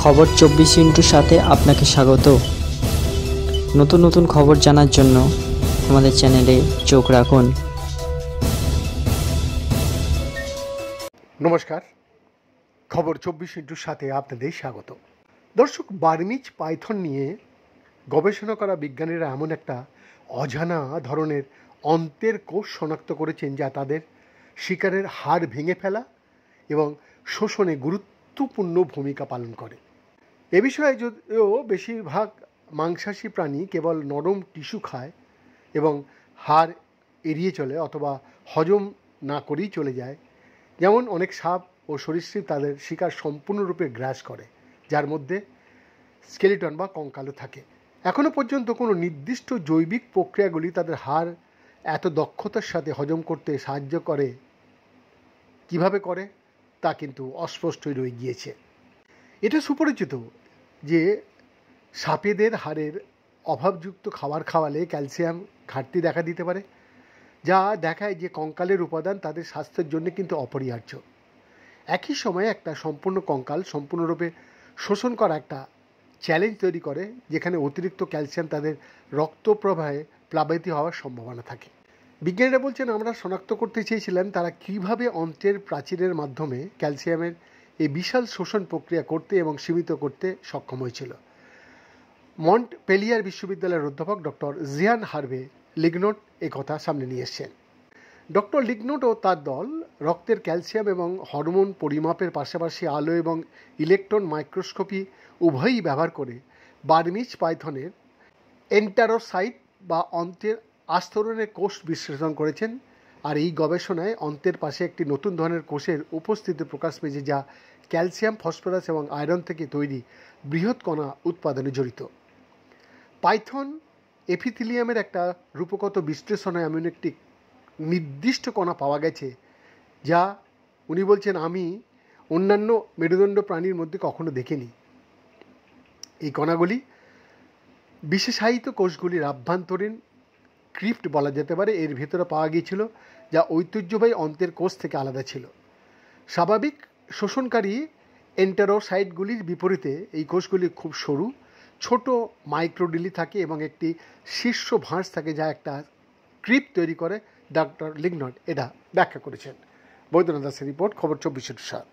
খবর 24 সাথে আপনাকে স্বাগত। নতুন নতুন খবর জানার জন্য আমাদের চ্যানেলে চোখ রাখুন। নমস্কার, খবর 24 সাথে আপনাদের স্বাগত। দর্শক, বার্মিজ পাইথন নিয়ে গবেষণা করা বিজ্ঞানীরা এমন একটা অজানা ধরনের অন্ত্রের কোষ শনাক্ত করেছেন যা তাদের শিকারের হাড় ভেঙে ফেলা এবং শোষণে গুরুত্বপূর্ণ ভূমিকা পালন করে। এ বিষয়ে যদিও বেশিরভাগ মাংসাশী প্রাণী কেবল নরম টিস্যু খায় এবং হাড় এড়িয়ে চলে অথবা হজম না করেই চলে যায়, যেমন অনেক সাপ ও সরীসৃপ তাদের শিকার সম্পূর্ণরূপে গ্রাস করে, যার মধ্যে স্কেলিটন বা কঙ্কালও থাকে। এখনও পর্যন্ত কোনো নির্দিষ্ট জৈবিক প্রক্রিয়াগুলি তাদের হাড় এত দক্ষতার সাথে হজম করতে সাহায্য করে কিভাবে করে তা কিন্তু অস্পষ্টই রয়ে গিয়েছে। এটা সুপরিচিত যে সাপেদের হাড়ের অভাবযুক্ত খাবার খাওয়ালে ক্যালসিয়াম ঘাটতি দেখা দিতে পারে, যা দেখায় যে কঙ্কালের উপাদান তাদের স্বাস্থ্যের জন্য কিন্তু অপরিহার্য। একই সময়ে একটা সম্পূর্ণ কঙ্কাল সম্পূর্ণরূপে শোষণ করা একটা চ্যালেঞ্জ তৈরি করে, যেখানে অতিরিক্ত ক্যালসিয়াম তাদের রক্ত প্রবাহে প্লাবিত হওয়ার সম্ভাবনা থাকে। বিজ্ঞানীরা বলছেন, আমরা শনাক্ত করতে চেয়েছিলাম তারা কীভাবে অন্ত্রের প্রাচীরের মাধ্যমে ক্যালসিয়ামের এই বিশাল শোষণ প্রক্রিয়া করতে এবং সীমিত করতে সক্ষম হয়েছিল। মন্টপেলিয়ার বিশ্ববিদ্যালয়ের অধ্যাপক ডক্টর জিয়ান হার্ভে লিগনোট এ কথা সামনে নিয়ে এসেছেন। ডক্টর লিগনোট ও তার দল রক্তের ক্যালসিয়াম এবং হরমোন পরিমাপের পাশাপাশি আলো এবং ইলেকট্রন মাইক্রোস্কোপি উভয়ই ব্যবহার করে বার্মিজ পাইথনের এন্টারোসাইট বা অন্ত্রের আস্তরণের কোষ বিশ্লেষণ করেছেন। আর এই গবেষণায় অন্ত্রের পাশে একটি নতুন ধরনের কোষের উপস্থিতি প্রকাশ পেয়েছে, যা ক্যালসিয়াম, ফসফরাস এবং আয়রন থেকে তৈরি বৃহৎ কণা উৎপাদনে জড়িত। পাইথন এপিথেলিয়ামের একটা রূপগত বিশ্লেষণে এমন একটি নির্দিষ্ট কণা পাওয়া গেছে যা উনি বলছেন আমি অন্যান্য মেরুদণ্ড প্রাণীর মধ্যে কখনো দেখিনি। এই কণাগুলি বিশেষায়িত কোষগুলির আভ্যন্তরীণ ক্রিপ্ট বলা যেতে পারে, এর ভেতরে পাওয়া গিয়েছিল, যা ঐতিহ্যবাহী অন্ত্রের কোষ থেকে আলাদা ছিল। স্বাভাবিক শোষণকারী এন্টারোসাইটগুলির বিপরীতে এই কোষগুলি খুব সরু, ছোট মাইক্রোডিলি থাকে এবং একটি শীর্ষ ভাঁজ থাকে যা একটা ক্রিপ্ট তৈরি করে। ডক্টর লিগনট এটা ব্যাখ্যা করেছেন। বৈদ্যনাথ দাসের রিপোর্ট, খবর 24 সাত।